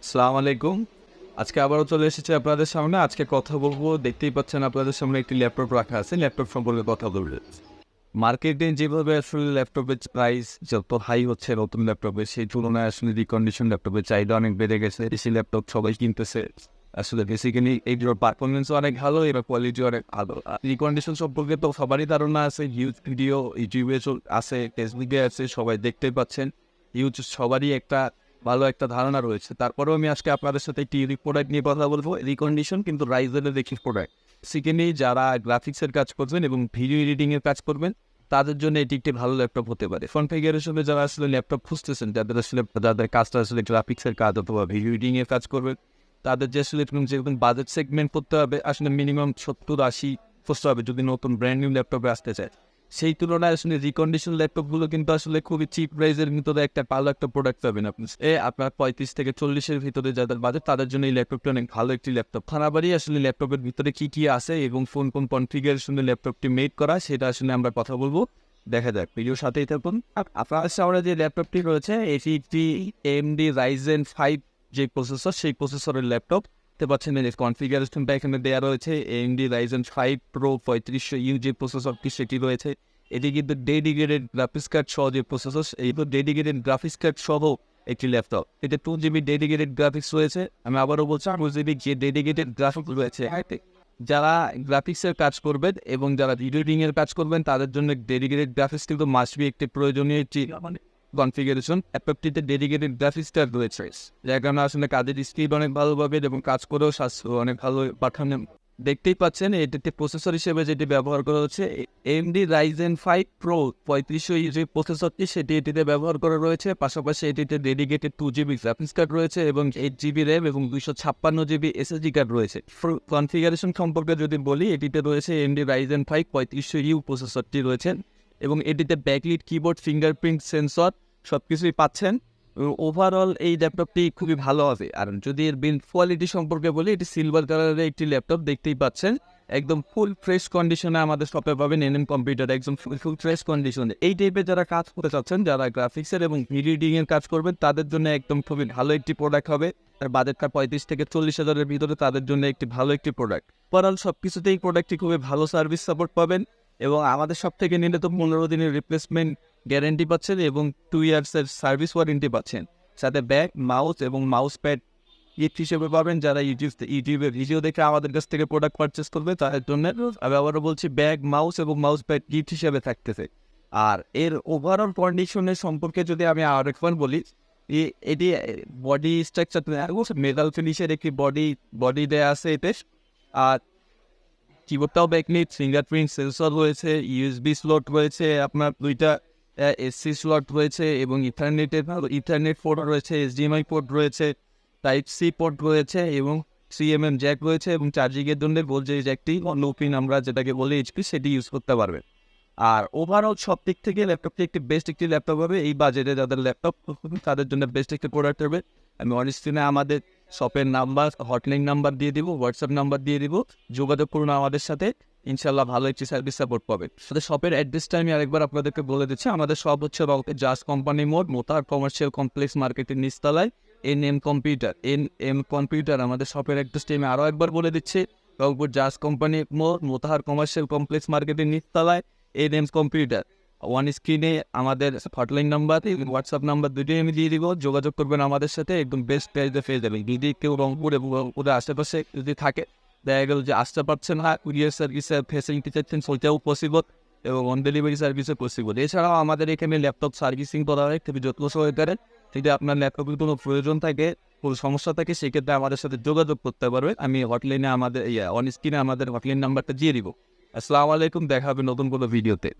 আসসালামু আলাইকুম। আজকে আবারও চলে এসেছি আপনাদের সামনে। আজকে কথা বলবো, দেখতেই পাচ্ছেন আপনাদের সামনে একটি ল্যাপটপ রাখা আছে। ল্যাপটপ সম্পর্কে কথা বলবো। মার্কেটে যেভাবে আসলে ল্যাপটপের প্রাইস যত হাই হচ্ছে নতুন ল্যাপটপে, সেই তুলনায় আসলে রিকন্ডিশন ল্যাপটপের চাহিদা অনেক বেড়ে গেছে। দেশি ল্যাপটপ সবাই কিনতেছে। আসলে বেসিক্যালি এইগুলোর পারফরমেন্সও অনেক ভালো, এবার কোয়ালিটি অনেক ভালো। রিকন্ডিশন সম্পর্কে তো সবারই ধারণা আছে। হিউজ ভিডিও ইউটিউবে আছে, ফেসবুকে আছে, সবাই দেখতেই পাচ্ছেন। হিউজ সবারই একটা ভালো একটা ধারণা রয়েছে। তারপরেও আমি আজকে আপনাদের সাথে একটি ইউনিক প্রোডাক্ট নিয়ে কথা বলবো। রিকন্ডিশন কিন্তু রাইজেনের দেখি প্রোডাক্ট। সেকেন্ডলি যারা গ্রাফিক্সের কাজ করবেন এবং ভিডিও এডিটিংয়ের কাজ করবেন, তাদের জন্য এটি একটি ভালো ল্যাপটপ হতে পারে। কনফিগারেশনে যারা আসলে ল্যাপটপ খুঁজতেছেন, যাদের কাজটা আসলে গ্রাফিক্সের কাজ অথবা ভিডিও এডিটিংয়ের কাজ করবেন, তাদের যে আসলে যেরকম বাজেট সেগমেন্ট করতে হবে, আসলে মিনিমাম 70-80 খুঁজতে হবে যদি নতুন ব্র্যান্ড নিউ ল্যাপটপে আসতে চায়। সেই তুলনায় আসলে রিকন্ডিশন ল্যাপটপগুলো কিন্তু আসলে খুবই চিপ প্রাইসের ভিতরে একটা ভালো একটা প্রোডাক্ট পাবেন আপনি। আপনার 35 থেকে 40-এর ভিতরে যাদের বাজেট, তাদের জন্য এই ল্যাপটপটি অনেক ভালো একটি ল্যাপটপ। খানাবাড়ি আসলে ল্যাপটপের ভিতরে কি আছে এবং কোন কনফিগারেশনে ল্যাপটপটি মেড করা, সেটা আসলে আমরা কথা বলবো। দেখা যাক, ভিডিওর সাথেই থাকুন। আপনার সামনে যে ল্যাপটপটি রয়েছে, এটি একটি AMD Ryzen 5 যে প্রসেসর, সেই প্রসেসরের ল্যাপটপ। দেখতে পাচ্ছেন এর কনফিগারেশনটা এখানে দেওয়া রয়েছে। AMD Ryzen 5 Pro 3500U যে প্রসেসরটি, সেটি রয়েছে। এটি কিন্তু ডেডিকেটেড গ্রাফিক্স কার্ড সহ যে প্রসেসর, এই তো ডেডিকেটেড গ্রাফিক্স কার্ড সহ একটি ল্যাপটপ। এটা 2GB ডেডিকেটেড গ্রাফিক্স রয়েছে। আমি আবারও বলছি, 2GB যে ডেডিকেটেড গ্রাফিক্স রয়েছে। যারা গ্রাফিক্সের কাজ করবেন এবং যারা ভিডিও এডিটিং এর কাজ করবেন, তাদের জন্য ডেডিকেটেড গ্রাফিক্স কিন্তু মাস্ট বি একটি প্রয়োজনীয় একটি কনফিগারেশন। ল্যাপটপটিতে ডেডিকেটেড গ্রাফিক্স কার্ড রয়েছে, যার কারণে আসলে কাজের স্পিড অনেক ভালো পাবে এবং কাজ করেও অনেক ভালো পাঠানো। দেখতেই পাচ্ছেন এটিতে প্রসেসর হিসেবে যেটি ব্যবহার করা হচ্ছে AMD Ryzen 5 Pro 3500 যে প্রসেসরটি, সেটি এটিতে ব্যবহার করা রয়েছে। পাশাপাশি এটিতে ডেডিকেটেড 2GB গ্রাফিক্স কার্ড রয়েছে এবং 8GB র্যাম এবং 256GB SSD কার্ড রয়েছে। কনফিগারেশন সম্পর্কে যদি বলি, এটিতে রয়েছে AMD Ryzen 5 3500U প্রসেসরটি রয়েছে এবং এটিতে ব্যাকলিট কিবোর্ড, ফিঙ্গারপ্রিন্ট সেন্সর সবকিছুই পাচ্ছেন। ওভারঅল এই ল্যাপটপটি খুবই ভালো হবে। আর যদি এর বিল্ড কোয়ালিটি সম্পর্কে বলি, এটি সিলভার কালারের একটি ল্যাপটপ, দেখতেই পাচ্ছেন। একদম ফুল ফ্রেশ কন্ডিশনে আমাদের শপে পাবেন NM কম্পিউটার, একদম ফুল ফ্রেশ কন্ডিশনে। এই টাইপের যারা কাজ করতে চাচ্ছেন, যারা গ্রাফিক্সের এবং ভিডিও এডিটিং এর কাজ করবেন, তাদের জন্য একদম খুবই ভালো একটি প্রোডাক্ট হবে। আর বাজেটটা 35 থেকে 40 হাজারের ভিতরে তাদের জন্য একটি ভালো একটি প্রোডাক্ট। ওভারঅল সব কিছুতেই প্রোডাক্টটি খুবই ভালো সার্ভিস সাপোর্ট পাবেন এবং আমাদের সব থেকে নিলে তো 15 দিনের রিপ্লেসমেন্ট গ্যারেন্টি পাচ্ছেন এবং 2 ইয়ার্সের সার্ভিস ওয়ারেন্টি পাচ্ছেন। সাথে ব্যাগ, মাউস এবং মাউস প্যাড গিফট হিসেবে পাবেন। যারা ইউটিউবে ভিডিও দেখে আমাদের কাছ থেকে প্রোডাক্ট পারচেস করবে, তাদের জন্য আমি আবারও বলছি, ব্যাগ, মাউস এবং মাউস প্যাড গিফট হিসেবে থাকতেছে। আর এর ওভারঅল কন্ডিশনের সম্পর্কে যদি আমি আরেকবার বলি, এটি বডি স্ট্রাকচার মেটাল ফিনিশের একটি বডি দেয়া আছে এতে। আর কিবোর্ডটাও ব্যাকলিট, ফিঙ্গারপ্রিন্ট সেন্সর রয়েছে, USB স্লট রয়েছে, আপনার দুইটা SC স্লট রয়েছে এবং ইথারনেট পোর্ট রয়েছে, HDMI পোর্ট রয়েছে, টাইপ সি পোর্ট রয়েছে এবং 3mm জ্যাক রয়েছে এবং চার্জিংয়ের জন্য যে জ্যাকটি লো পিন আমরা যেটাকে বলি HP, সেটি ইউজ করতে পারবে। আর ওভারঅল সব দিক থেকে ল্যাপটপটি একটি বেস্ট একটি ল্যাপটপ হবে। এই বাজেটে যাদের ল্যাপটপ, তাদের জন্য বেস্ট একটি প্রোডাক্ট হবে। আমি অন স্ক্রিনে আমাদের শপের নাম্বার, হটলাইন নাম্বার দিয়ে দিব, হোয়াটসঅ্যাপ নাম্বার দিয়ে দিব, যোগাযোগ করুন আমাদের সাথে। ইনশাল্লাহ ভালো একটি সার্ভিস সাপোর্ট পাবেন। আমাদের শপের অ্যাড্রেসটা আমি আরেকবার আপনাদেরকে বলে দিচ্ছি। আমাদের শপ হচ্ছে রংপুর জাস কোম্পানি মোড়, মোতার কমার্শিয়াল কমপ্লেক্স মার্কেটের নিচতলায়, NM কম্পিউটার আমাদের শপের অ্যাড্রেসটি আমি আরও একবার বলে দিচ্ছি। রংপুর জাস কোম্পানি মোড়, মোতাহার কমার্শিয়াল কমপ্লেক্স মার্কেটের নিচতলায়, NM কম্পিউটার। ওয়ান স্ক্রিনে আমাদের হটলাইন নাম্বার এবং হোয়াটসঅ্যাপ নাম্বার দুটোই আমি দিয়ে দিব, যোগাযোগ করবেন আমাদের সাথে। একদম বেস্ট প্রাইসে পেয়ে যাবেন। যদি কেউ রংপুর এবং রংপুরের আশেপাশে যদি থাকে, দেখা গেল যে আসতে পারছেন না, কুরিয়ার সার্ভিসের ফেসিলিটি চাচ্ছেন, সেটাও পসিবল এবং অন ডেলিভারি সার্ভিসও পসিবল। এছাড়াও আমাদের এখানে ল্যাপটপ সার্ভিসিং করা হয় খুবই যত্ন সহকারে। যদি আপনার ল্যাপটপের কোনো প্রয়োজন থাকে, কোনো সমস্যা থাকে, সেক্ষেত্রে আমাদের সাথে যোগাযোগ করতে পারবে। আমি হটলাইনে অন স্ক্রিনে আমাদের হটলাইন নাম্বারটা দিয়ে দিব। আসসালামু আলাইকুম, দেখা হবে নতুন কোনো ভিডিওতে।